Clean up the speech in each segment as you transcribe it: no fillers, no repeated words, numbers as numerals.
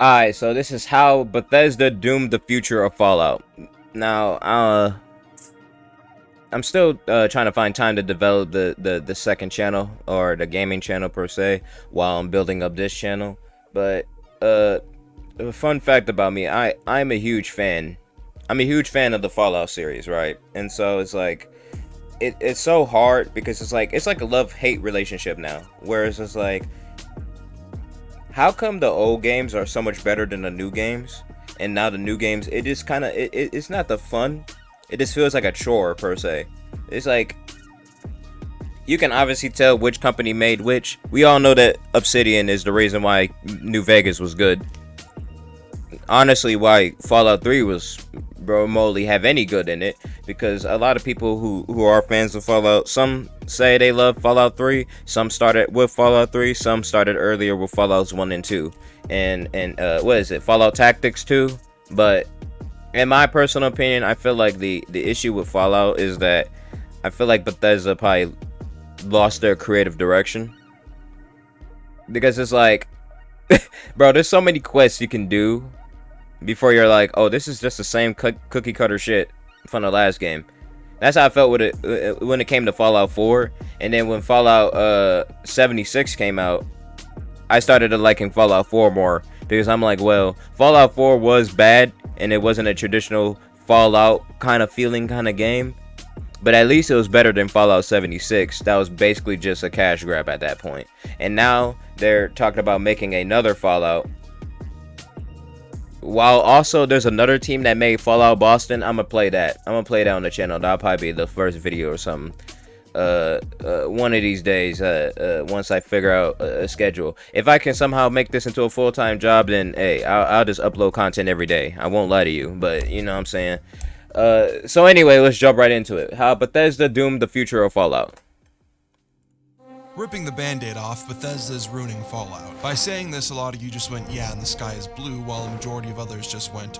Alright, so this is how Bethesda doomed the future of Fallout. Now, I'm still trying to find time to develop the second channel, or the gaming channel per se, while I'm building up this channel. But, a fun fact about me, I'm a huge fan. I'm a huge fan of the Fallout series, right? And so it's like, it's so hard because it's like a love-hate relationship now. Whereas it's like, how come the old games are so much better than the new games, and now the new games, it just kind of it's not the fun, it just feels like a chore per se. It's like, you can obviously tell which company made which. We all know that Obsidian is the reason why New Vegas was good. Honestly, why Fallout 3 was remotely have any good in it, because a lot of people who are fans of Fallout, some say they love Fallout 3, some started with Fallout 3, some started earlier with Fallouts 1 and 2, and what is it, Fallout Tactics 2. But in my personal opinion, I feel like the issue with Fallout is that I feel like Bethesda probably lost their creative direction, because it's like, bro, there's so many quests you can do before you're like, oh, this is just the same cookie cutter shit from the last game. That's how I felt with it when it came to Fallout 4. And then when Fallout 76 came out, I started to liking Fallout 4 more, because I'm like, well, Fallout 4 was bad and it wasn't a traditional Fallout kind of feeling kind of game, but at least it was better than Fallout 76. That was basically just a cash grab at that point. And now they're talking about making another Fallout. While also there's another team that made Fallout Boston. I'm gonna play that. I'm gonna play that on the channel. That'll probably be the first video or something. One of these days, once I figure out a schedule. If I can somehow make this into a full-time job, then hey, I'll just upload content every day. I won't lie to you, but you know what I'm saying. So anyway, let's jump right into it. How Bethesda doomed the future of Fallout. Ripping the band-aid off, Bethesda is ruining Fallout. By saying this, a lot of you just went, yeah, and the sky is blue, while a majority of others just went,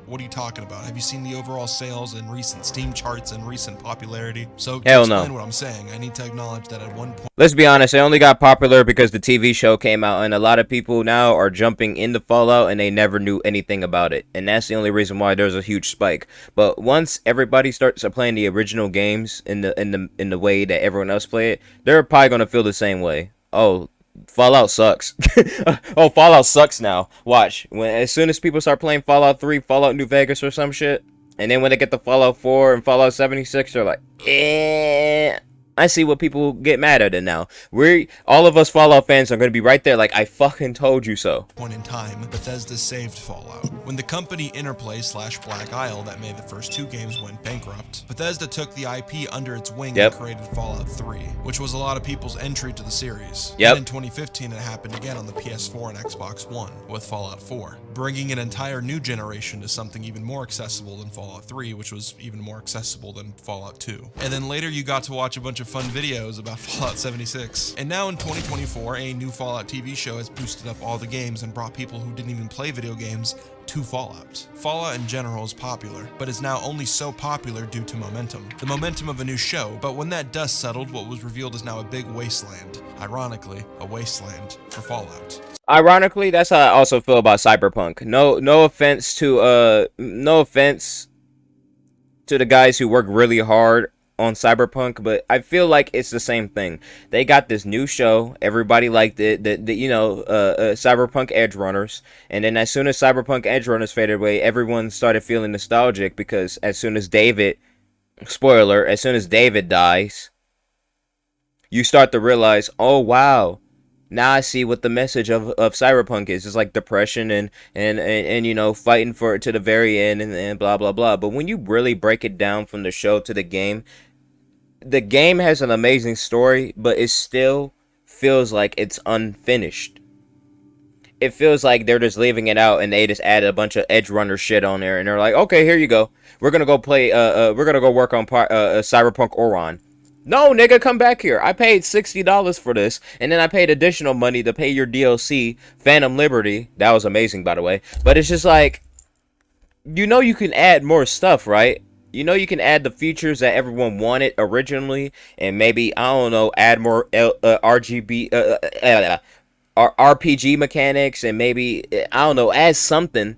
what are you talking about? Have you seen the overall sales and recent Steam charts and recent popularity? So to explain what I'm saying, I need to acknowledge that at one point... Let's be honest, it only got popular because the TV show came out, and a lot of people now are jumping into Fallout and they never knew anything about it. And that's the only reason why there's a huge spike. But once everybody starts playing the original games in the way that everyone else play it, they're probably gonna feel the same way. Oh, Fallout sucks. Oh, Fallout sucks now. Watch. As soon as people start playing Fallout 3, Fallout New Vegas or some shit, and then when they get to Fallout 4 and Fallout 76, they're like, eh. I see what people get mad at it now. All of us Fallout fans are going to be right there like, I fucking told you so. Point in time, Bethesda saved Fallout. When the company Interplay / Black Isle that made the first two games went bankrupt, Bethesda took the IP under its wing and created Fallout 3, which was a lot of people's entry to the series. And in 2015, it happened again on the PS4 and Xbox One with Fallout 4, bringing an entire new generation to something even more accessible than Fallout 3, which was even more accessible than Fallout 2. And then later you got to watch a bunch of fun videos about Fallout 76. And now in 2024, a new Fallout TV show has boosted up all the games and brought people who didn't even play video games to Fallout. Fallout in general is popular, but is now only so popular due to momentum. The momentum of a new show, but when that dust settled, what was revealed is now a big wasteland. Ironically, a wasteland for Fallout. Ironically, that's how I also feel about Cyberpunk. No offense to the guys who work really hard on Cyberpunk, but I feel like it's the same thing. They got this new show, everybody liked it, Cyberpunk Edge Runners, and then as soon as Cyberpunk Edge Runners faded away, everyone started feeling nostalgic, because as soon as David dies, you start to realize, oh wow, now I see what the message of Cyberpunk is. It's like depression and you know, fighting for it to the very end and blah blah blah. But when you really break it down from the show to the game has an amazing story, but it still feels like it's unfinished. It feels like they're just leaving it out and they just added a bunch of Edge Runner shit on there and they're like, okay, here you go. We're gonna go play we're gonna go work on Cyberpunk Oron. No, nigga, come back here. I paid $60 for this, and then I paid additional money to pay your DLC, Phantom Liberty. That was amazing, by the way. But it's just like, you know you can add more stuff, right? You know you can add the features that everyone wanted originally, and maybe, I don't know, add more RGB, RPG mechanics and maybe, I don't know, add something.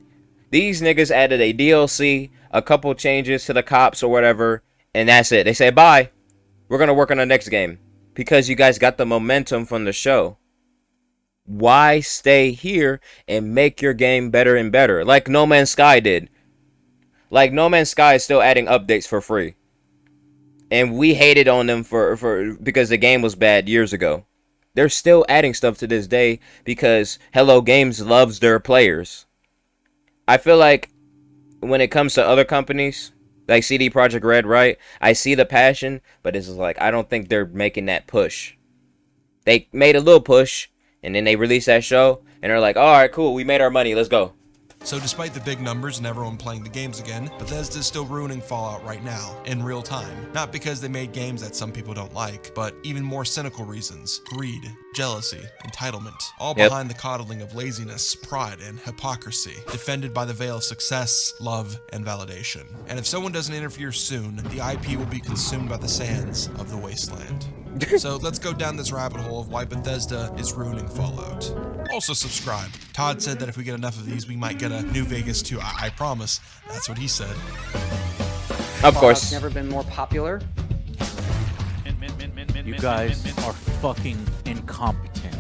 These niggas added a DLC, a couple changes to the cops or whatever, and that's it. They say, bye, we're gonna work on the next game. Because you guys got the momentum from the show. Why stay here and make your game better and better? Like No Man's Sky did. Like No Man's Sky is still adding updates for free. And we hated on them for because the game was bad years ago. They're still adding stuff to this day because Hello Games loves their players. I feel like when it comes to other companies, like CD Projekt Red, right? I see the passion, but it's like I don't think they're making that push. They made a little push, and then they released that show, and they're like, all right, cool, we made our money, let's go. So despite the big numbers and everyone playing the games again, Bethesda is still ruining Fallout right now, in real time. Not because they made games that some people don't like, but even more cynical reasons. Greed, jealousy, entitlement. All behind the coddling of laziness, pride, and hypocrisy. Defended by the veil of success, love, and validation. And if someone doesn't interfere soon, the IP will be consumed by the sands of the wasteland. So let's go down this rabbit hole of why Bethesda is ruining Fallout. Also subscribe. Todd said that if we get enough of these, we might get a New Vegas 2. I promise. That's what he said. Of course. Fallout's never been more popular. You guys are fucking incompetent.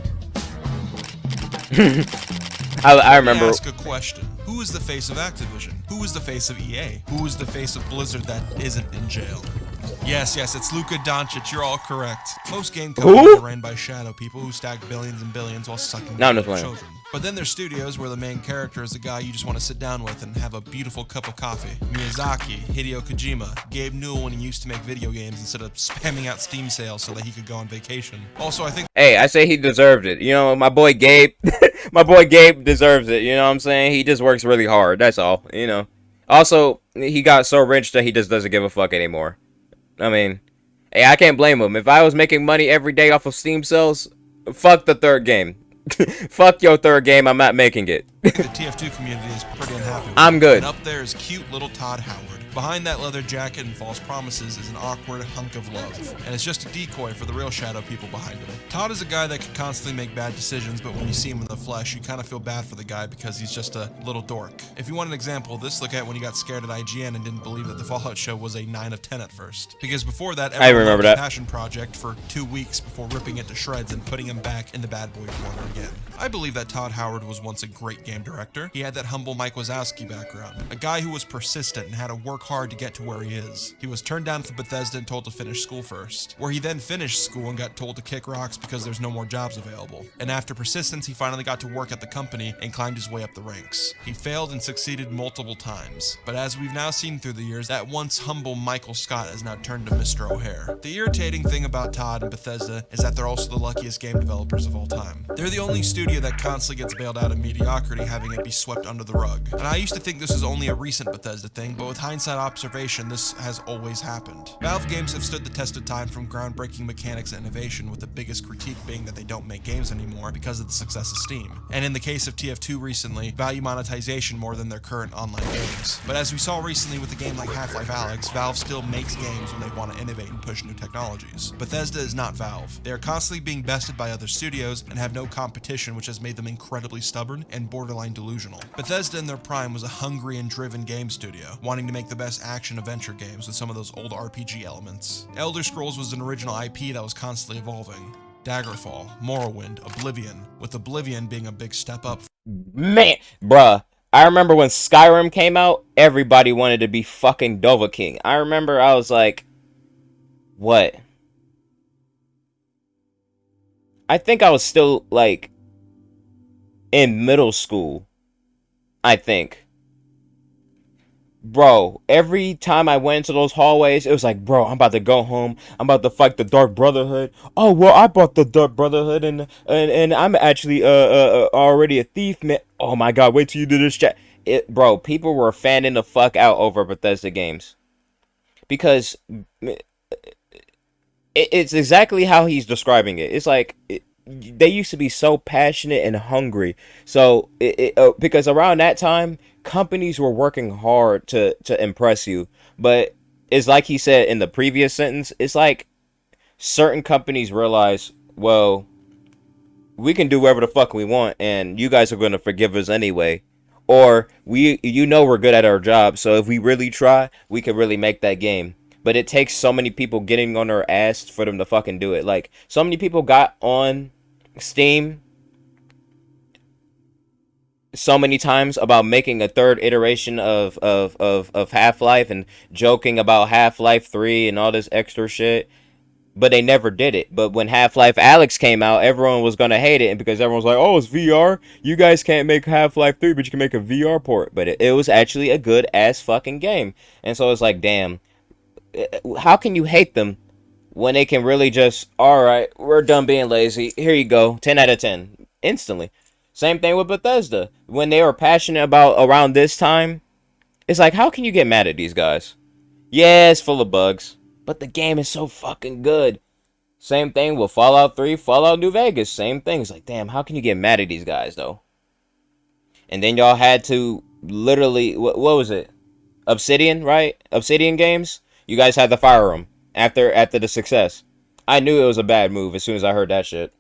I remember. Ask a question. Who is the face of Activision? Who is the face of EA? Who is the face of Blizzard that isn't in jail? Yes, it's Luka Doncic. You're all correct. Most game companies are ran by shadow people who stack billions and billions while sucking children. But then there's studios where the main character is the guy you just want to sit down with and have a beautiful cup of coffee. Miyazaki, Hideo Kojima, Gabe Newell when he used to make video games instead of spamming out Steam sales so that he could go on vacation. Also, I think... Hey, I say he deserved it. You know, my boy Gabe, my boy Gabe deserves it. You know what I'm saying? He just works really hard. That's all, you know. Also, he got so rich that he just doesn't give a fuck anymore. I mean, hey, I can't blame him. If I was making money every day off of Steam sales, fuck the third game. Fuck your third game, I'm not making it. The TF2 community is pretty unhappy with I'm good. And up there is cute little Todd Howard. Behind that leather jacket and false promises is an awkward hunk of love. And it's just a decoy for the real shadow people behind him. Todd is a guy that can constantly make bad decisions, but when you see him in the flesh, you kind of feel bad for the guy because he's just a little dork. If you want an example of this, look at when he got scared at IGN and didn't believe that the Fallout show was a 9 of 10 at first. Because before that, I remember that passion project for 2 weeks before ripping it to shreds and putting him back in the bad boy corner again. I believe that Todd Howard was once a great game director. He had that humble Mike Wazowski background, a guy who was persistent and had to work hard to get to where he is. He was turned down for Bethesda and told to finish school first, where he then finished school and got told to kick rocks because there's no more jobs available. And after persistence, he finally got to work at the company and climbed his way up the ranks. He failed and succeeded multiple times, but as we've now seen through the years, that once humble Michael Scott has now turned to Mr. O'Hare. The irritating thing about Todd and Bethesda is that they're also the luckiest game developers of all time. They're the only studio that constantly gets bailed out of mediocrity, having it be swept under the rug. And I used to think this was only a recent Bethesda thing, but with hindsight observation, this has always happened. Valve games have stood the test of time from groundbreaking mechanics and innovation, with the biggest critique being that they don't make games anymore because of the success of Steam. And in the case of TF2 recently, value monetization more than their current online games. But as we saw recently with a game like Half-Life Alyx, Valve still makes games when they want to innovate and push new technologies. Bethesda is not Valve. They are constantly being bested by other studios and have no competition, which has made them incredibly stubborn and borderline delusional. Bethesda in their prime was a hungry and driven game studio, wanting to make the best action-adventure games with some of those old RPG elements. Elder Scrolls was an original IP that was constantly evolving. Daggerfall, Morrowind, Oblivion, with Oblivion being a big step up. Man, bruh, I remember when Skyrim came out, everybody wanted to be fucking Dovahkiin. I remember I was like, what? I think I was still, like, in middle school, I think. Bro, every time I went into those hallways, it was like, bro, I'm about to go home. I'm about to fight the Dark Brotherhood. Oh, well, I bought the Dark Brotherhood, and I'm actually already a thief, man. Oh my god, wait till you do this chat. Bro, people were fanning the fuck out over Bethesda games. Because it's exactly how he's describing it. It's like... they used to be so passionate and hungry. So, because around that time, companies were working hard to impress you. But it's like he said in the previous sentence, it's like certain companies realize, well, we can do whatever the fuck we want, and you guys are going to forgive us anyway. Or we're good at our job, so if we really try, we could really make that game. But it takes so many people getting on their ass for them to fucking do it. Like, so many people got on Steam so many times about making a third iteration of Half-Life and joking about Half-Life 3 and all this extra shit. But they never did it. But when Half-Life Alyx came out, everyone was going to hate it. And because everyone was like, oh, it's VR. You guys can't make Half-Life 3, but you can make a VR port. But it was actually a good-ass fucking game. And so it's like, damn. How can you hate them when they can really just, alright, we're done being lazy. Here you go. 10 out of 10. Instantly. Same thing with Bethesda. When they were passionate about around this time, it's like, how can you get mad at these guys? Yeah, it's full of bugs. But the game is so fucking good. Same thing with Fallout 3, Fallout New Vegas. Same thing. It's like, damn, how can you get mad at these guys, though? And then y'all had to literally, what was it? Obsidian, right? Obsidian Games? You guys had to fire them after the success. I knew it was a bad move as soon as I heard that shit.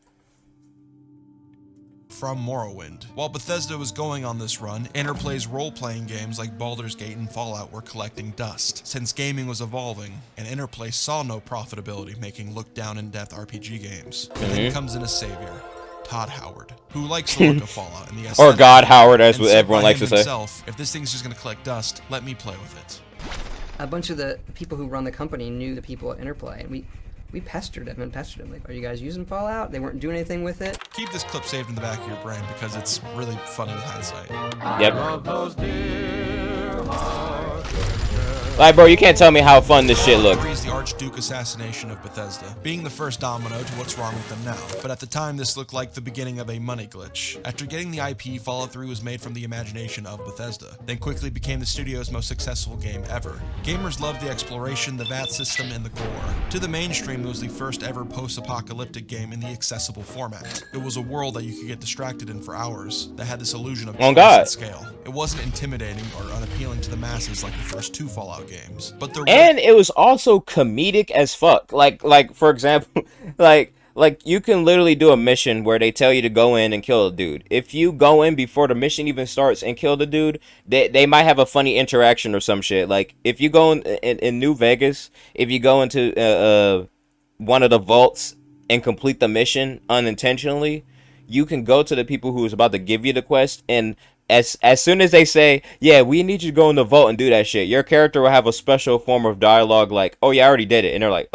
From Morrowind. While Bethesda was going on this run, Interplay's role-playing games like Baldur's Gate and Fallout were collecting dust, since gaming was evolving, and Interplay saw no profitability making look-down in-depth RPG games. And then comes in a savior, Todd Howard, who likes the look of Fallout and the aesthetic. Or God Howard, as what everyone likes to say. If this thing's just gonna collect dust, let me play with it. A bunch of the people who run the company knew the people at Interplay, and we pestered them like, are you guys using Fallout? They weren't doing anything with it. Keep this clip saved in the back of your brain because it's really funny with hindsight. Yep. Like, bro, you can't tell me how fun this shit looked. The Archduke assassination of Bethesda, being the first domino to what's wrong with them now. But at the time, this looked like the beginning of a money glitch. After getting the IP, Fallout 3 was made from the imagination of Bethesda, then quickly became the studio's most successful game ever. Gamers loved the exploration, the VAT system, and the gore. To the mainstream, it was the first ever post-apocalyptic game in the accessible format. It was a world that you could get distracted in for hours, that had this illusion of choice and scale. It wasn't intimidating or unappealing to the masses like the first two Fallout games, but and it was also comedic as fuck. Like for example, like you can literally do a mission where they tell you to go in and kill a dude. If you go in before the mission even starts and kill the dude, they might have a funny interaction or some shit. Like if you go in New Vegas, if you go into one of the vaults and complete the mission unintentionally, you can go to the people who is about to give you the quest, and as soon as they say, yeah, we need you to go in the vault and do that shit, your character will have a special form of dialogue like, oh yeah, I already did it. And they're like,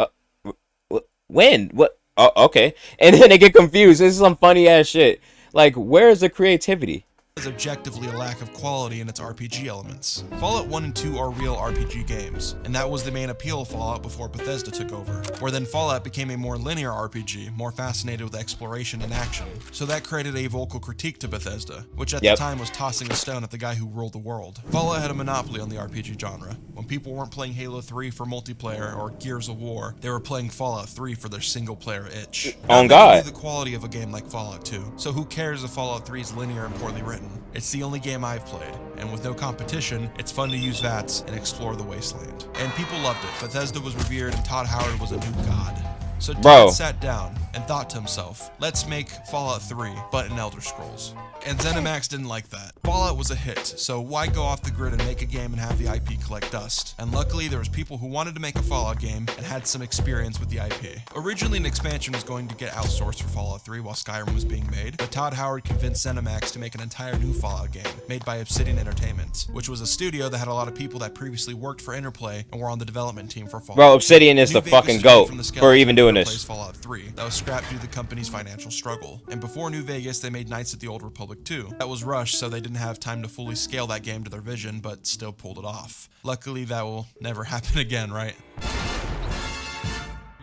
when? What? Oh, okay. And then they get confused. This is some funny ass shit. Like, where is the creativity? Is objectively a lack of quality in its RPG elements. Fallout 1 and 2 are real RPG games, and that was the main appeal of Fallout before Bethesda took over, where then Fallout became a more linear RPG, more fascinated with exploration and action. So that created a vocal critique to Bethesda, which at the time was tossing a stone at the guy who ruled the world. Fallout had a monopoly on the RPG genre. When people weren't playing Halo 3 for multiplayer or Gears of War, they were playing Fallout 3 for their single-player itch. On God. The quality of a game like Fallout 2, so who cares if Fallout 3 is linear and poorly written? It's the only game I've played, and with no competition, it's fun to use VATS and explore the wasteland. And people loved it. Bethesda was revered and Todd Howard was a new god. So Todd sat down and thought to himself, let's make Fallout 3, but in Elder Scrolls. And ZeniMax didn't like that. Fallout was a hit, so why go off the grid and make a game and have the IP collect dust? And luckily, there was people who wanted to make a Fallout game and had some experience with the IP. Originally, an expansion was going to get outsourced for Fallout 3 while Skyrim was being made, but Todd Howard convinced ZeniMax to make an entire new Fallout game, made by Obsidian Entertainment, which was a studio that had a lot of people that previously worked for Interplay and were on the development team for Fallout. Bro, Obsidian is the fucking GOAT for even doing this. Fallout 3, that was scrapped due to the company's financial struggle. And before New Vegas, they made Knights of the Old Republic 2. That was rushed, so they didn't have time to fully scale that game to their vision, but still pulled it off. Luckily, that will never happen again, right?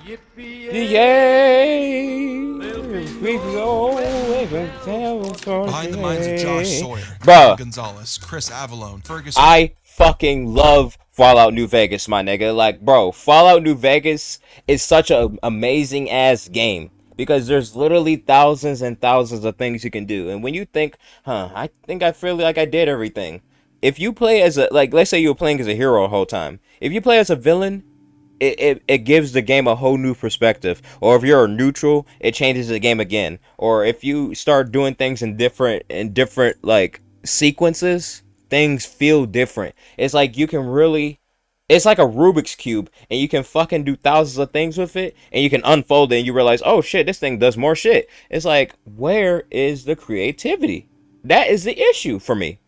Behind the minds of Josh Sawyer, Gonzalez, Chris Avallone, Ferguson. I fucking love Fallout New Vegas, my nigga. Like, bro, Fallout New Vegas is such an amazing ass game because there's literally thousands and thousands of things you can do. And when you think, I think I feel like I did everything. If you play as a, like, let's say you were playing as a hero the whole time. If you play as a villain, it gives the game a whole new perspective. Or if you're a neutral, it changes the game again. Or if you start doing things in different like sequences, things feel different. It's like you can really, it's like a Rubik's cube, and you can fucking do thousands of things with it, and you can unfold it, and you realize, oh shit, this thing does more shit. It's like, where is the creativity? That is the issue for me.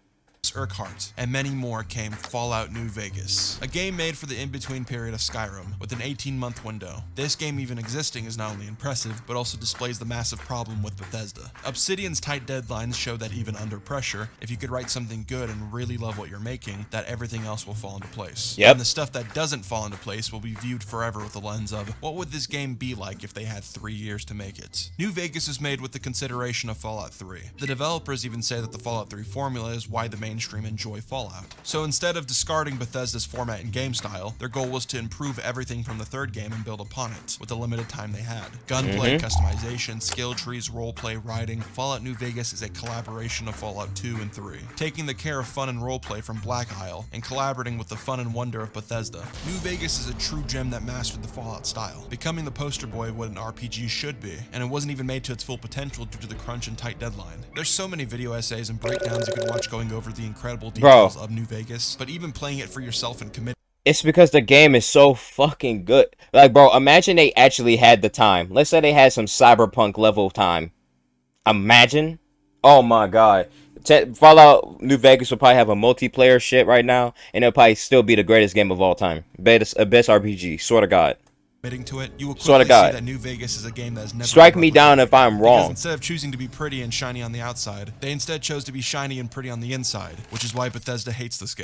Urquhart, and many more came Fallout New Vegas, a game made for the in-between period of Skyrim, with an 18-month window. This game even existing is not only impressive, but also displays the massive problem with Bethesda. Obsidian's tight deadlines show that even under pressure, if you could write something good and really love what you're making, that everything else will fall into place. Yep. And the stuff that doesn't fall into place will be viewed forever with the lens of, what would this game be like if they had 3 years to make it? New Vegas is made with the consideration of Fallout 3. The developers even say that the Fallout 3 formula is why the mainstream enjoy Fallout. So instead of discarding Bethesda's format and game style, their goal was to improve everything from the third game and build upon it, with the limited time they had. Gunplay, customization, skill trees, roleplay, writing, Fallout New Vegas is a collaboration of Fallout 2 and 3, taking the care of fun and roleplay from Black Isle, and collaborating with the fun and wonder of Bethesda. New Vegas is a true gem that mastered the Fallout style, becoming the poster boy of what an RPG should be, and it wasn't even made to its full potential due to the crunch and tight deadline. There's so many video essays and breakdowns you can watch going over the incredible details of New Vegas, but even playing it for yourself and committing. It's because the game is so fucking good. Like, bro, imagine they actually had the time. Let's say they had some cyberpunk level time. Imagine. Oh my god. Fallout New Vegas would probably have a multiplayer shit right now, and it'll probably still be the greatest game of all time. Best RPG. Swear to God. To it, you will quickly see that New Vegas is a game that has never strike me down if I'm wrong. Because instead of choosing to be pretty and shiny on the outside, they instead chose to be shiny and pretty on the inside, which is why Bethesda hates this game.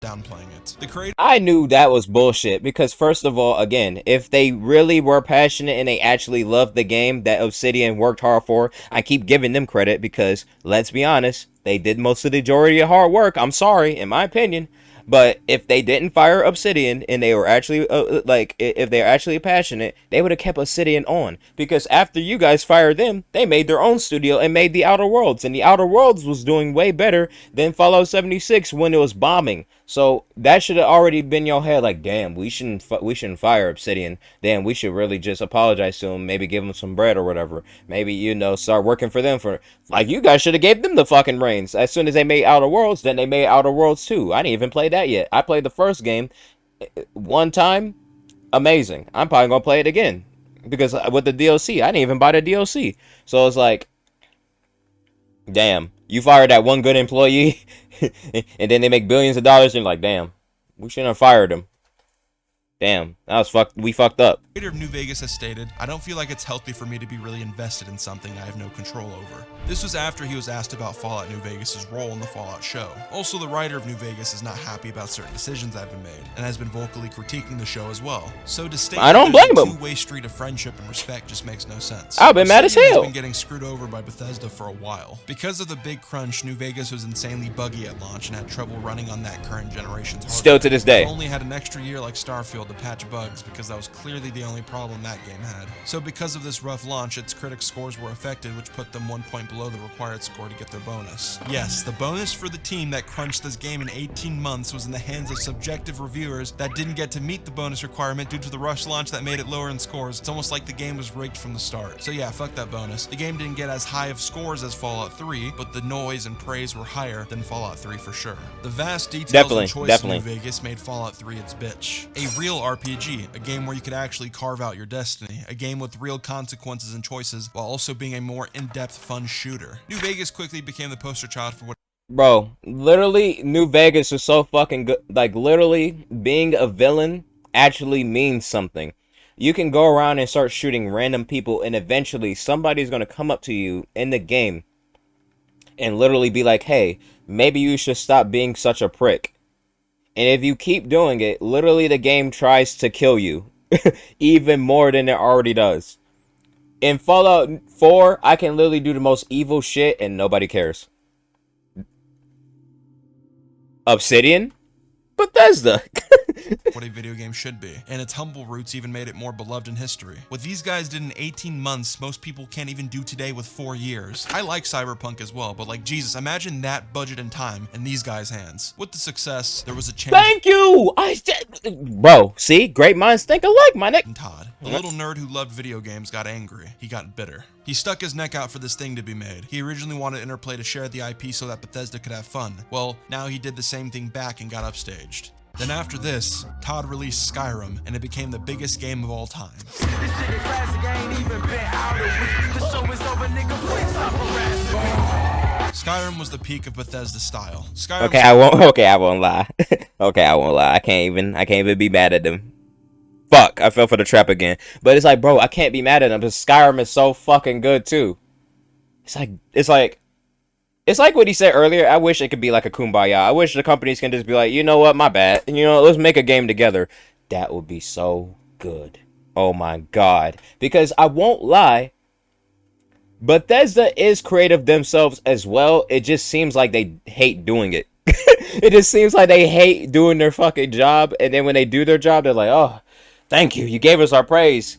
Downplaying it. The creator I knew that was bullshit because first of all, again, if they really were passionate and they actually loved the game that Obsidian worked hard for, I keep giving them credit because, let's be honest, they did most of the majority of hard work. I'm sorry, in my opinion. But if they didn't fire Obsidian and they were actually, if they're actually passionate, they would have kept Obsidian on. Because after you guys fired them, they made their own studio and made the Outer Worlds. And the Outer Worlds was doing way better than Fallout 76 when it was bombing. So that should have already been your head, like, damn, we shouldn't fire Obsidian. Damn, we should really just apologize to them, maybe give them some bread or whatever. Maybe, you know, start working for them for, like, you guys should have gave them the fucking reins. As soon as they made Outer Worlds, then they made Outer Worlds 2. I didn't even play that yet. I played the first game one time. Amazing. I'm probably gonna play it again because with the DLC, I didn't even buy the DLC. So it's like, damn, you fired that one good employee and then they make billions of dollars and you're like, damn, we shouldn't have fired him. Damn, that was fucked. We fucked up. The creator of New Vegas has stated, "I don't feel like it's healthy for me to be really invested in something I have no control over." This was after he was asked about Fallout New Vegas' role in the Fallout show. Also, the writer of New Vegas is not happy about certain decisions that have been made, and has been vocally critiquing the show as well. So to state I don't blame him. A two-way street of friendship and respect just makes no sense. I've been mad as hell. Has been getting screwed over by Bethesda for a while. Because of the big crunch, New Vegas was insanely buggy at launch and had trouble running on that current generation's hardware. Still to this day. It only had an extra year like Starfield to patch bugs because that was clearly the only problem that game had. So because of this rough launch, its critics' scores were affected, which put them 1 point below the required score to get their bonus. Yes, the bonus for the team that crunched this game in 18 months was in the hands of subjective reviewers that didn't get to meet the bonus requirement due to the rush launch that made it lower in scores. It's almost like the game was rigged from the start. So yeah, fuck that bonus. The game didn't get as high of scores as Fallout 3, but the noise and praise were higher than Fallout 3 for sure. The vast details and choice of New Vegas made Fallout 3 its bitch. A real RPG, a game where you could actually carve out your destiny, a game with real consequences and choices while also being a more in-depth fun shooter. New Vegas quickly became the poster child for what— Bro, literally New Vegas is so fucking good. Like, literally being a villain actually means something. You can go around and start shooting random people and eventually somebody's going to come up to you in the game and literally be like, hey, maybe you should stop being such a prick. And if you keep doing it, literally the game tries to kill you even more than it already does. In Fallout 4, I can literally do the most evil shit and nobody cares. Obsidian? Bethesda. What a video game should be, and its humble roots even made it more beloved in history. What these guys did in 18 months, most people can't even do today with 4 years. I like Cyberpunk as well, but like Jesus, imagine that budget and time in these guys' hands. With the success, there was a change. Thank you! Bro, see? Great minds think alike, my neck. Todd, the little nerd who loved video games, got angry. He got bitter. He stuck his neck out for this thing to be made. He originally wanted Interplay to share the IP so that Bethesda could have fun. Well, now he did the same thing back and got upstaged. Then after this, Todd released Skyrim, and it became the biggest game of all time. Skyrim was the peak of Bethesda style. Okay, I won't lie. Okay, I won't lie. I can't even be mad at them. Fuck, I fell for the trap again. But it's like, bro, I can't be mad at them because Skyrim is so fucking good too. It's like what he said earlier. I wish it could be like a kumbaya. I wish the companies can just be like, you know what, my bad. You know, let's make a game together. That would be so good. Oh my god. Because I won't lie, Bethesda is creative themselves as well. It just seems like they hate doing it. It just seems like they hate doing their fucking job. And then when they do their job, they're like, oh, thank you. You gave us our praise.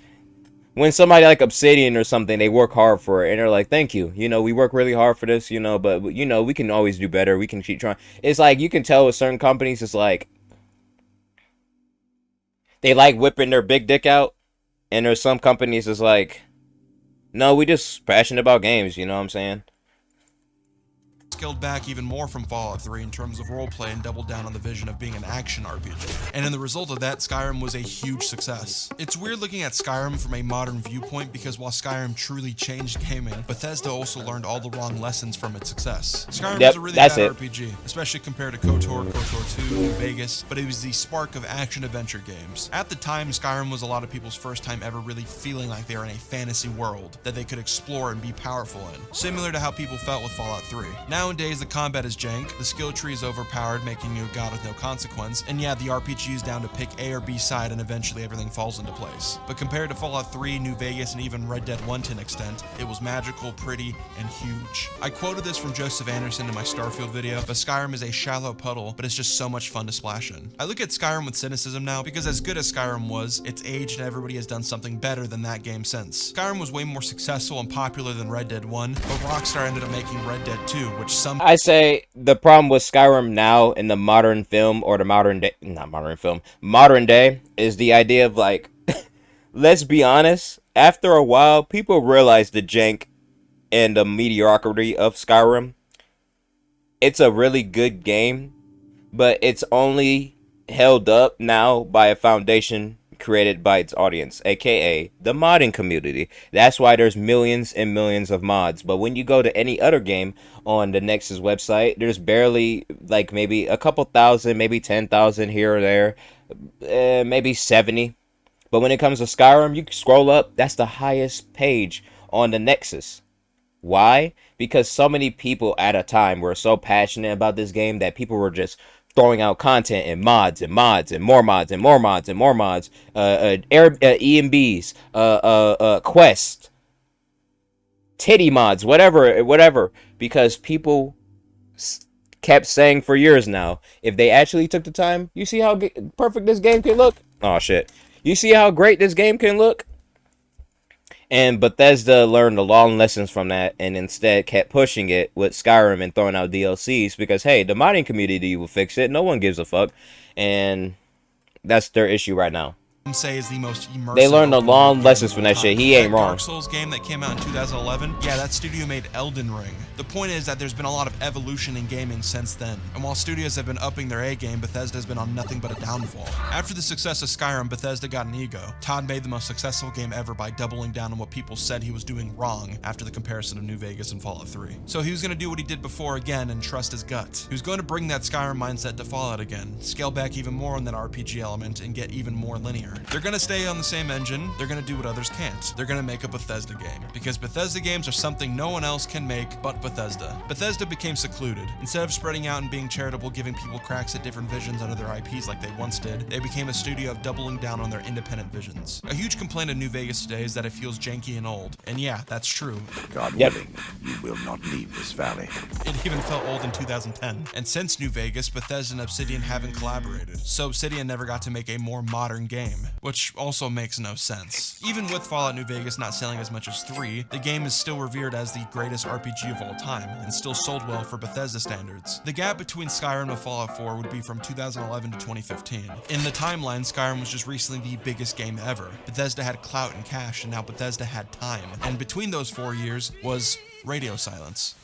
When somebody like Obsidian or something, they work hard for it, and they're like, thank you. You know, we work really hard for this, you know, but, you know, we can always do better. We can keep trying. It's like, you can tell with certain companies, it's like, they like whipping their big dick out, and there's some companies it's like, no, we just passionate about games, you know what I'm saying? Scaled back even more from Fallout 3 in terms of roleplay and doubled down on the vision of being an action RPG. And in the result of that, Skyrim was a huge success. It's weird looking at Skyrim from a modern viewpoint because while Skyrim truly changed gaming, Bethesda also learned all the wrong lessons from its success. Skyrim was a really bad RPG, especially compared to KOTOR, KOTOR 2, New Vegas, but it was the spark of action-adventure games. At the time, Skyrim was a lot of people's first time ever really feeling like they were in a fantasy world that they could explore and be powerful in, similar to how people felt with Fallout 3. Nowadays, the combat is jank, the skill tree is overpowered, making you a god with no consequence, and yeah, the RPG is down to pick A or B side and eventually everything falls into place. But compared to Fallout 3, New Vegas, and even Red Dead 1 to an extent, it was magical, pretty, and huge. I quoted this from Joseph Anderson in my Starfield video, but Skyrim is a shallow puddle, but it's just so much fun to splash in. I look at Skyrim with cynicism now, because as good as Skyrim was, it's aged and everybody has done something better than that game since. Skyrim was way more successful and popular than Red Dead 1, but Rockstar ended up making Red Dead 2, which some I say the problem with Skyrim now in the modern film or the modern day, not modern film, modern day is the idea of like, let's be honest, after a while, people realize the jank and the mediocrity of Skyrim. It's a really good game, but it's only held up now by a foundation created by its audience, aka the modding community. That's why there's millions and millions of mods. But when you go to any other game on the Nexus website, there's barely like maybe a couple thousand, maybe 10,000 here or there, maybe 70. But when it comes to Skyrim, you scroll up, that's the highest page on the Nexus. Why? Because so many people at a time were so passionate about this game that people were just throwing out content and mods and mods and more mods and more mods and more mods, EMBs, quest, titty mods, whatever, because people kept saying for years now, if they actually took the time, you see how perfect this game can look? Oh shit. You see how great this game can look? And Bethesda learned the long lessons from that and instead kept pushing it with Skyrim and throwing out DLCs because, hey, the modding community will fix it. No one gives a fuck. And that's their issue right now. Say is the most immersive. They learned the long lessons from that shit. He ain't wrong. Dark Souls game that came out in 2011, yeah, that studio made Elden Ring. The point is that there's been a lot of evolution in gaming since then, and while studios have been upping their A game, Bethesda has been on nothing but a downfall. After the success of Skyrim, Bethesda got an ego. Todd made the most successful game ever by doubling down on what people said he was doing wrong after the comparison of New Vegas and Fallout 3. So he was going to do what he did before again and trust his gut. He was going to bring that Skyrim mindset to Fallout again, scale back even more on that RPG element, and get even more linear. here. They're gonna stay on the same engine, they're gonna do what others can't. They're gonna make a Bethesda game, because Bethesda games are something no one else can make but Bethesda. Bethesda became secluded. Instead of spreading out and being charitable, giving people cracks at different visions under their IPs like they once did, they became a studio of doubling down on their independent visions. A huge complaint of New Vegas today is that it feels janky and old. And yeah, that's true. God willing, you will not leave this valley. It even felt old in 2010. And since New Vegas, Bethesda and Obsidian haven't collaborated, so Obsidian never got to make a more modern game, which also makes no sense. Even with Fallout New Vegas not selling as much as 3, the game is still revered as the greatest RPG of all time, and still sold well for Bethesda standards. The gap between Skyrim and Fallout 4 would be from 2011 to 2015. In the timeline, Skyrim was just recently the biggest game ever. Bethesda had clout and cash, and now Bethesda had time. And between those 4 years was radio silence.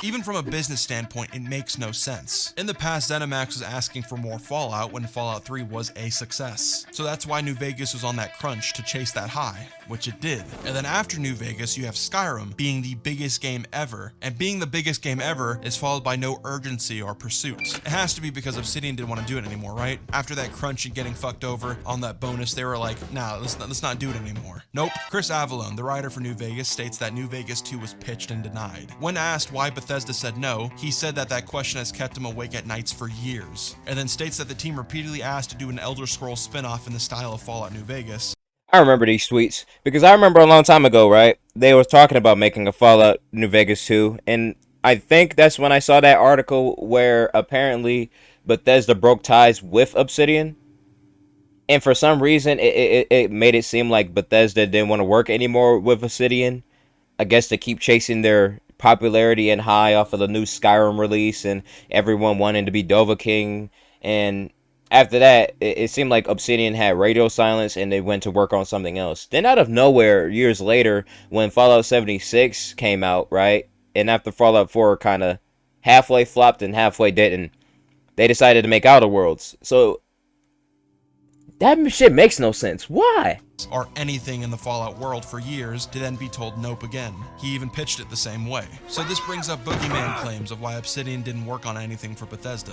Even from a business standpoint, it makes no sense. In the past, ZeniMax was asking for more Fallout when Fallout 3 was a success. So that's why New Vegas was on that crunch to chase that high, which it did. And then after New Vegas, you have Skyrim being the biggest game ever. And being the biggest game ever is followed by no urgency or pursuit. It has to be because Obsidian didn't want to do it anymore, right? After that crunch and getting fucked over on that bonus, they were like, nah, let's not do it anymore. Nope. Chris Avallone, the writer for New Vegas, states that New Vegas 2 was pitched and denied. When asked why Bethesda said no, he said that question has kept him awake at nights for years, and then states that the team repeatedly asked to do an Elder Scrolls spin-off in the style of Fallout New Vegas. I remember these tweets because I remember a long time ago, right? They were talking about making a Fallout New Vegas 2, and I think that's when I saw that article where apparently Bethesda broke ties with Obsidian, and for some reason it made it seem like Bethesda didn't want to work anymore with Obsidian. I guess to keep chasing their popularity and high off of the new Skyrim release and everyone wanting to be Dovahkiin. And after that, it seemed like Obsidian had radio silence and they went to work on something else. Then out of nowhere, years later, when Fallout 76 came out, right? And after Fallout 4 kind of halfway flopped and halfway didn't, they decided to make Outer Worlds. So that shit makes no sense. Why? Or anything in the Fallout world for years to then be told nope again. He even pitched it the same way. So this brings up boogeyman claims of why Obsidian didn't work on anything for Bethesda.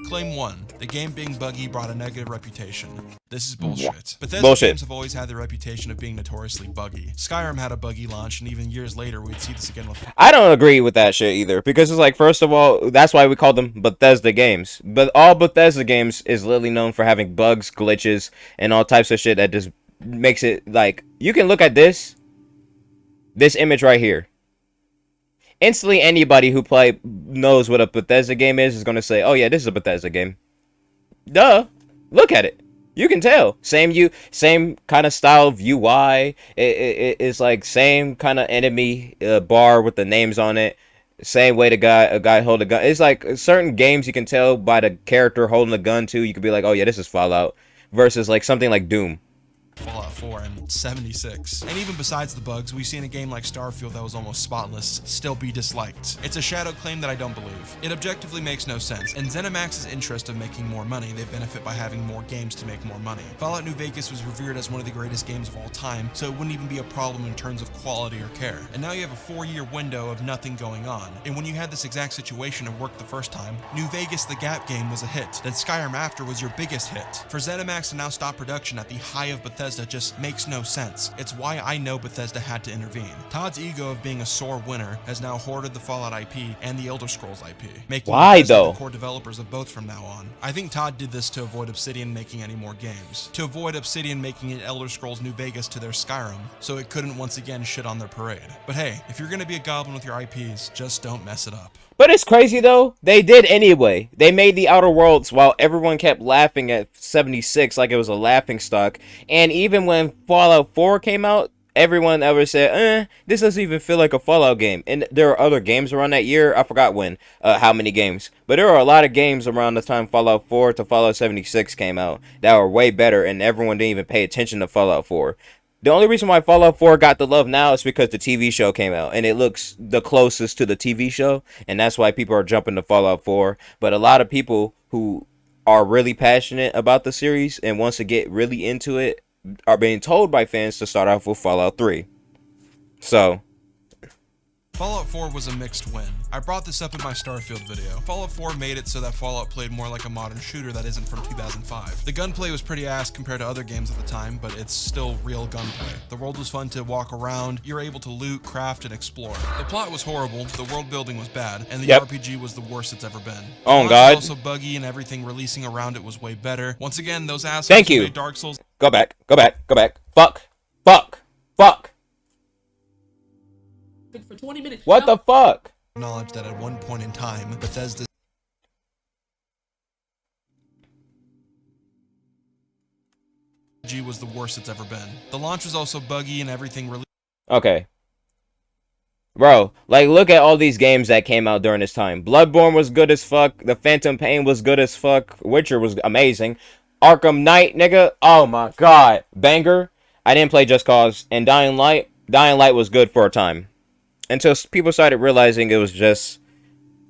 Claim 1. The game being buggy brought a negative reputation. This is bullshit. Bethesda games have always had the reputation of being notoriously buggy. Skyrim had a buggy launch, and even years later we'd see this again with... I don't agree with that shit either, because it's like, first of all, that's why we call them Bethesda games. But all Bethesda games is literally known for having bugs, glitches, and all types of shit that just makes it like, you can look at this image right here. Instantly, anybody who knows what a Bethesda game is going to say, oh yeah, this is a Bethesda game. Duh. Look at it. You can tell. Same kind of style of UI. It's like same kind of enemy bar with the names on it. Same way a guy hold a gun. It's like certain games you can tell by the character holding a gun too. You could be like, oh yeah, this is Fallout. Versus like something like Doom. Fallout 4 and 76. And even besides the bugs, we've seen a game like Starfield that was almost spotless still be disliked. It's a shadow claim that I don't believe. It objectively makes no sense, and ZeniMax's interest of making more money, they benefit by having more games to make more money. Fallout New Vegas was revered as one of the greatest games of all time, so it wouldn't even be a problem in terms of quality or care. And now you have a 4-year window of nothing going on, and when you had this exact situation and worked the first time, New Vegas the Gap game was a hit, then Skyrim after was your biggest hit. For ZeniMax to now stop production at the high of Bethesda just makes no sense. It's why I know Bethesda had to intervene. Todd's ego of being a sore winner has now hoarded the Fallout IP and the Elder Scrolls IP, making Bethesda the core developers of both from now on. I think Todd did this to avoid Obsidian making any more games, to avoid Obsidian making it Elder Scrolls New Vegas to their Skyrim, so it couldn't once again shit on their parade. But hey, if you're gonna be a goblin with your IPs, just don't mess it up. But it's crazy though, they did anyway. They made the Outer Worlds while everyone kept laughing at 76 like it was a laughing stock. And even when Fallout 4 came out, everyone ever said, this doesn't even feel like a Fallout game. And there are other games around that year, I forgot when, how many games. But there are a lot of games around the time Fallout 4 to Fallout 76 came out that were way better, and everyone didn't even pay attention to Fallout 4. The only reason why Fallout 4 got the love now is because the TV show came out, and it looks the closest to the TV show, and that's why people are jumping to Fallout 4. But a lot of people who are really passionate about the series and wants to get really into it are being told by fans to start off with Fallout 3. So Fallout 4 was a mixed win. I brought this up in my Starfield video. Fallout 4 made it so that Fallout played more like a modern shooter that isn't from 2005. The gunplay was pretty ass compared to other games at the time, but it's still real gunplay. The world was fun to walk around, you're able to loot, craft, and explore. The plot was horrible, the world building was bad, and the RPG was the worst it's ever been. Oh the God. was also buggy, and everything releasing around it was way better. Once again, those assholes Thank who you. made Dark Souls. Go back. Go back. Go back. Fuck. Fuck. Fuck. For 20 minutes. What the fuck? Acknowledge that at one point in time, Bethesda was the worst it's ever been. The launch was also buggy and everything released. Okay. Bro, like, look at all these games that came out during this time. Bloodborne was good as fuck. The Phantom Pain was good as fuck. Witcher was amazing. Arkham Knight, nigga. Oh my god. Banger. I didn't play Just Cause. And Dying Light. Dying Light was good for a time. Until people started realizing it was just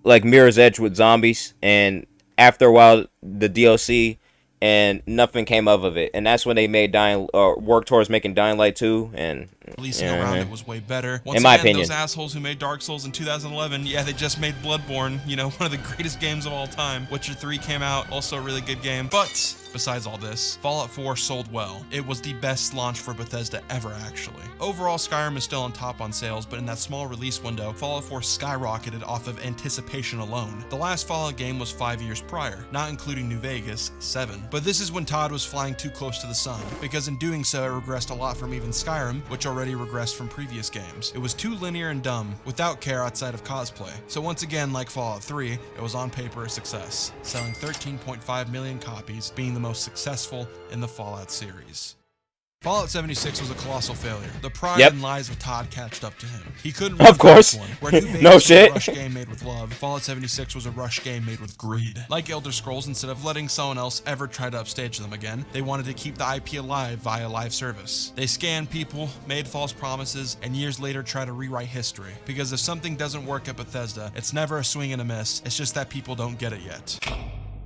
like Mirror's Edge with zombies. And after a while, the DLC and nothing came of it. And that's when they made work towards making Dying Light 2. And releasing around it was way better. Once in my again, opinion, those assholes who made Dark Souls in 2011, yeah, they just made Bloodborne, you know, one of the greatest games of all time. Witcher 3 came out, also a really good game. But besides all this, Fallout 4 sold well. It was the best launch for Bethesda ever, actually. Overall, Skyrim is still on top on sales, but in that small release window, Fallout 4 skyrocketed off of anticipation alone. The last Fallout game was 5 years prior, not including New Vegas, 7. But this is when Todd was flying too close to the sun, because in doing so, it regressed a lot from even Skyrim, which already regressed from previous games. It was too linear and dumb, without care outside of cosplay. So once again, like Fallout 3, it was on paper a success, selling 13.5 million copies, being the most successful in the Fallout series. Fallout 76 was a colossal failure. The pride and lies of Todd catched up to him. He couldn't run of course. One, where New Vegas No was shit. a rush game made with love. Fallout 76 was a rush game made with greed. Like Elder Scrolls, instead of letting someone else ever try to upstage them again, they wanted to keep the IP alive via live service. They scanned people, made false promises, and years later try to rewrite history. Because if something doesn't work at Bethesda, it's never a swing and a miss, it's just that people don't get it yet.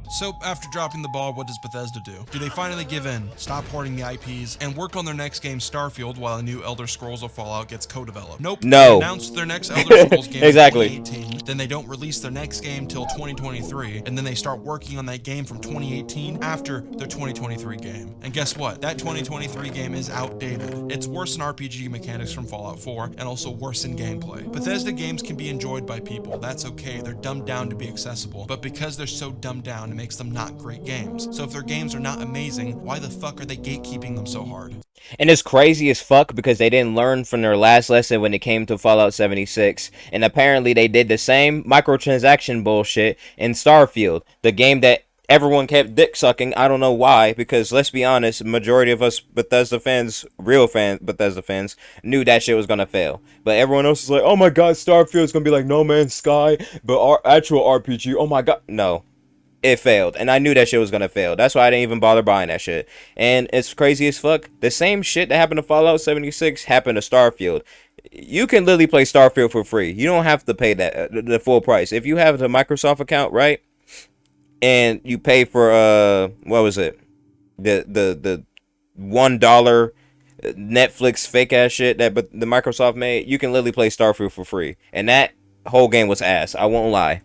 So, after dropping the ball, what does Bethesda do? Do they finally give in, stop hoarding the IPs, and work on their next game Starfield while a new Elder Scrolls or Fallout gets co-developed? Nope. No. They announced their next Elder Scrolls game Exactly. in 2018, then they don't release their next game till 2023, and then they start working on that game from 2018 after their 2023 game. And guess what? That 2023 game is outdated. It's worse in RPG mechanics from Fallout 4, and also worse in gameplay. Bethesda games can be enjoyed by people, that's okay, they're dumbed down to be accessible, but because they're so dumbed down, it makes them not great games. So if their games are not amazing, why the fuck are they gatekeeping them so hard? And it's crazy as fuck because they didn't learn from their last lesson when it came to Fallout 76. And apparently they did the same microtransaction bullshit in Starfield, the game that everyone kept dick sucking. I don't know why, because let's be honest, majority of us Bethesda fans, Bethesda fans, knew that shit was gonna fail. But everyone else is like, oh my god, Starfield's gonna be like No Man's Sky, but our actual RPG, oh my god. No. It failed, and I knew that shit was gonna fail. That's why I didn't even bother buying that shit. And it's crazy as fuck. The same shit that happened to Fallout 76 happened to Starfield. You can literally play Starfield for free. You don't have to pay that the full price. If you have the Microsoft account, right, and you pay for what was it, the $1 Netflix fake ass shit that the Microsoft made, you can literally play Starfield for free. And that whole game was ass. I won't lie.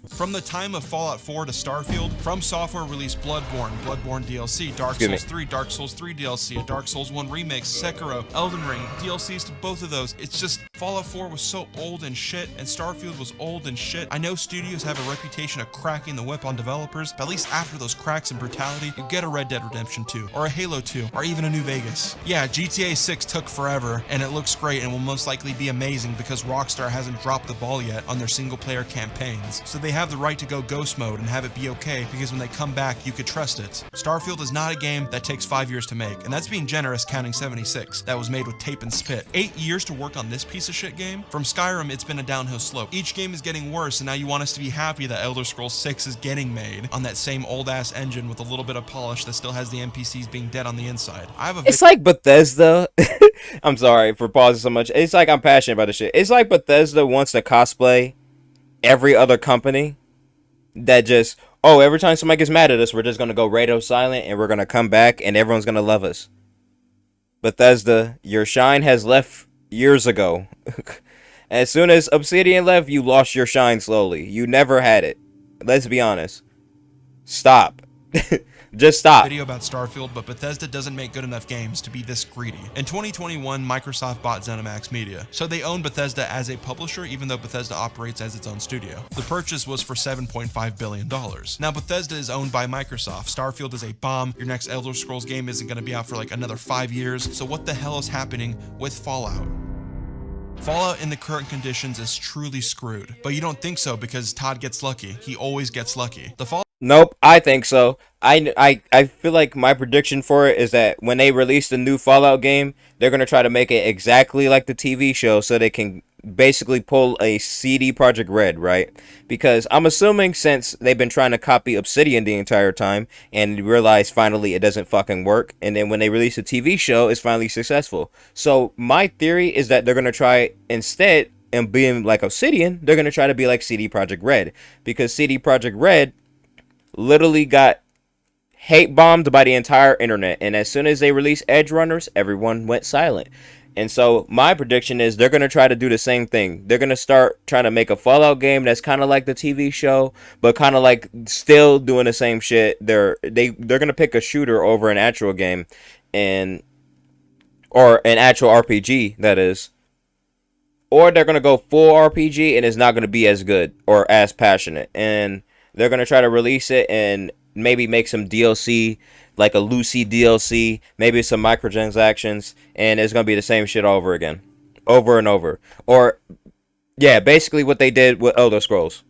From the time of Fallout 4 to Starfield, From Software released Bloodborne DLC, Dark Souls 3, Dark Souls 3 DLC, a Dark Souls 1 remake, Sekiro, Elden Ring, DLCs to both of those. It's just, Fallout 4 was so old and shit, and Starfield was old and shit. I know studios have a reputation of cracking the whip on developers, but at least after those cracks and brutality, you get a Red Dead Redemption 2, or a Halo 2, or even a New Vegas. Yeah, GTA 6 took forever, and it looks great and will most likely be amazing because Rockstar hasn't dropped the ball yet on their single-player campaigns, so they have the right to go ghost mode and have it be okay because when they come back, you could trust it. Starfield is not a game that takes 5 years to make, and that's being generous counting 76, that was made with tape and spit. 8 years to work on this piece of shit game? From Skyrim, it's been a downhill slope. Each game is getting worse, and now you want us to be happy that Elder Scrolls 6 is getting made on that same old-ass engine with a little bit of polish that still has the NPCs being dead on the inside. It's like Bethesda. I'm sorry for pausing so much. It's like I'm passionate about this shit. It's like Bethesda wants to cosplay every other company that just, oh, every time somebody gets mad at us, we're just going to go radio silent and we're going to come back and everyone's going to love us. Bethesda, your shine has left years ago. As soon as Obsidian left, you lost your shine slowly. You never had it. Let's be honest. Stop. Just stop. Video about Starfield, but Bethesda doesn't make good enough games to be this greedy. In 2021, Microsoft bought ZeniMax Media, so they own Bethesda as a publisher, even though Bethesda operates as its own studio. The purchase was for $7.5 billion. Now, Bethesda is owned by Microsoft. Starfield is a bomb. Your next Elder Scrolls game isn't going to be out for like another 5 years, so what the hell is happening with Fallout? Fallout in the current conditions is truly screwed, but you don't think so because Todd gets lucky. He always gets lucky. Nope, I think so. I feel like my prediction for it is that when they release the new Fallout game, they're going to try to make it exactly like the TV show so they can basically pull a CD Projekt Red, right? Because I'm assuming since they've been trying to copy Obsidian the entire time and realize finally it doesn't fucking work, and then when they release a TV show, it's finally successful. So my theory is that they're going to try instead, and being like Obsidian, they're going to try to be like CD Projekt Red, because CD Projekt Red literally got hate bombed by the entire internet, and as soon as they released Edge Runners, everyone went silent. And so my prediction is they're going to try to do the same thing. They're going to start trying to make a Fallout game that's kind of like the TV show, but kind of like still doing the same shit. They're going to pick a shooter over an actual game, or an actual RPG, that is. Or they're going to go full RPG and it's not going to be as good or as passionate. And they're going to try to release it and maybe make some DLC, like a Lucy DLC, maybe some microtransactions, and it's going to be the same shit over again. Over and over. Or, yeah, basically what they did with Elder Scrolls.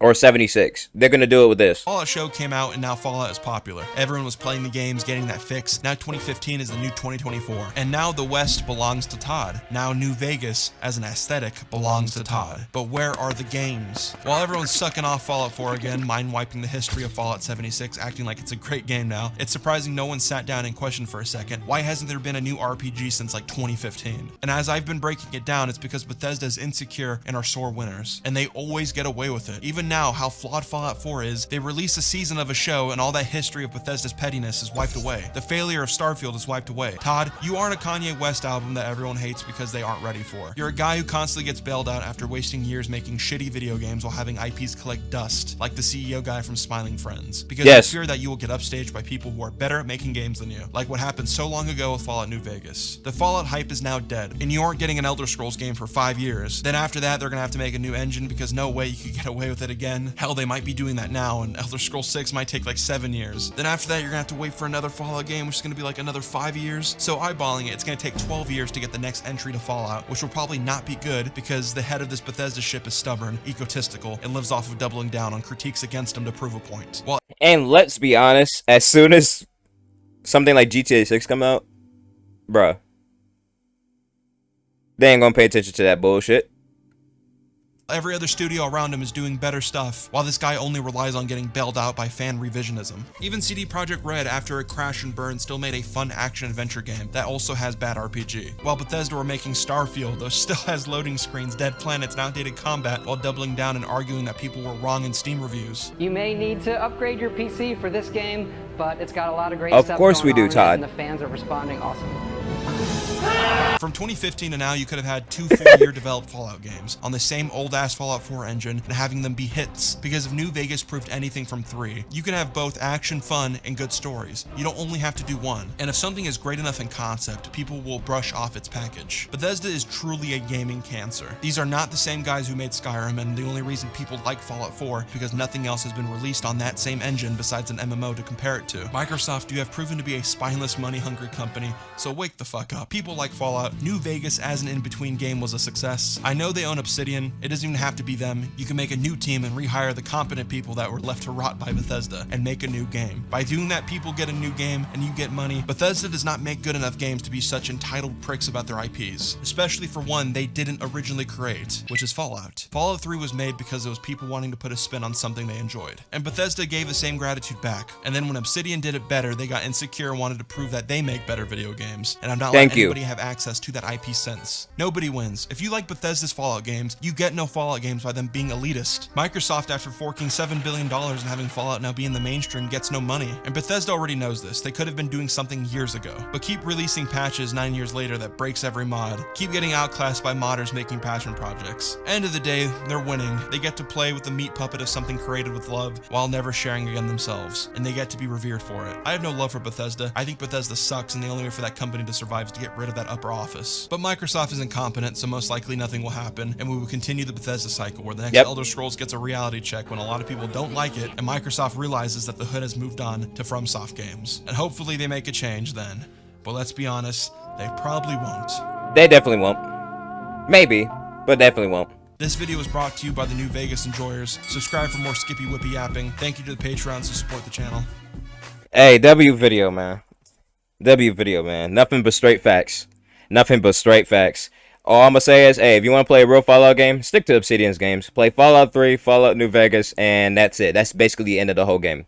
Or 76. They're going to do it with this. Fallout show came out and now Fallout is popular. Everyone was playing the games, getting that fix. Now 2015 is the new 2024. And now the West belongs to Todd. Now New Vegas, as an aesthetic, belongs to Todd. But where are the games? While everyone's sucking off Fallout 4 again, mind-wiping the history of Fallout 76, acting like it's a great game now, it's surprising no one sat down and questioned for a second, why hasn't there been a new RPG since like 2015? And as I've been breaking it down, it's because Bethesda is insecure and are sore winners. And they always get away with it. Even now, how flawed Fallout 4 is, they release a season of a show and all that history of Bethesda's pettiness is wiped away. The failure of Starfield is wiped away. Todd, you aren't a Kanye West album that everyone hates because they aren't ready for. You're a guy who constantly gets bailed out after wasting years making shitty video games while having IPs collect dust, like the CEO guy from Smiling Friends. Because you fear that you will get upstaged by people who are better at making games than you, like what happened so long ago with Fallout New Vegas. The Fallout hype is now dead, and you aren't getting an Elder Scrolls game for 5 years. Then after that, they're gonna have to make a new engine because no way you could get away with it again. Hell, they might be doing that now, and Elder Scrolls 6 might take like 7 years. Then after that, you're gonna have to wait for another Fallout game, which is gonna be like another 5 years. So eyeballing it, it's gonna take 12 years to get the next entry to Fallout, which will probably not be good because the head of this Bethesda ship is stubborn, egotistical, and lives off of doubling down on critiques against him to prove a point. Well, and let's be honest, as soon as something like GTA 6 come out, bruh, they ain't gonna pay attention to that bullshit. every other studio around him is doing better stuff, while this guy only relies on getting bailed out by fan revisionism. Even CD Projekt Red, after a crash and burn, still made a fun action-adventure game that also has bad RPG. While Bethesda were making Starfield, though still has loading screens, dead planets, and outdated combat, while doubling down and arguing that people were wrong in Steam reviews. You may need to upgrade your PC for this game, but it's got a lot of great stuff. Of course we do, Todd. And the fans are responding awesome. From 2015 to now, you could have had 2 full-year developed Fallout games on the same old-ass Fallout 4 engine and having them be hits, because if New Vegas proved anything from 3, you can have both action, fun, and good stories. You don't only have to do one. And if something is great enough in concept, people will brush off its package. Bethesda is truly a gaming cancer. These are not the same guys who made Skyrim, and the only reason people like Fallout 4 is because nothing else has been released on that same engine besides an MMO to compare it to. Microsoft, you have proven to be a spineless, money-hungry company, so wake the fuck up. People like Fallout. New Vegas as an in-between game was a success. I know they own Obsidian. It doesn't even have to be them. You can make a new team and rehire the competent people that were left to rot by Bethesda and make a new game. By doing that, people get a new game and you get money. Bethesda does not make good enough games to be such entitled pricks about their IPs, especially for one they didn't originally create, which is Fallout. Fallout 3 was made because it was people wanting to put a spin on something they enjoyed. And Bethesda gave the same gratitude back. And then when Obsidian did it better, they got insecure and wanted to prove that they make better video games. And I'm not letting anybody have access access to that IP since. Nobody wins. If you like Bethesda's Fallout games, you get no Fallout games by them being elitist. Microsoft, after forking $7 billion and having Fallout now be in the mainstream, gets no money. And Bethesda already knows this. They could have been doing something years ago. But keep releasing patches 9 years later that breaks every mod. Keep getting outclassed by modders making passion projects. End of the day, they're winning. They get to play with the meat puppet of something created with love while never sharing again themselves. And they get to be revered for it. I have no love for Bethesda. I think Bethesda sucks, and the only way for that company to survive is to get rid of that upper office. But Microsoft is incompetent, so most likely nothing will happen, and we will continue the Bethesda cycle where the next Elder Scrolls gets a reality check when a lot of people don't like it, and Microsoft realizes that the hood has moved on to FromSoft games. And hopefully they make a change then. But let's be honest, they probably won't. They definitely won't. Maybe, but definitely won't. This video was brought to you by the New Vegas Enjoyers. Subscribe for more Skippy Whippy yapping. Thank you to the Patreons who support the channel. Hey, W video, man. W video, man. Nothing but straight facts. Nothing but straight facts. All I'm gonna say is, hey, if you want to play a real Fallout game, stick to Obsidian's games. Play Fallout 3, Fallout New Vegas, and that's it. That's basically the end of the whole game.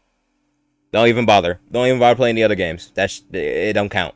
Don't even bother. Don't even bother playing the other games. It don't count.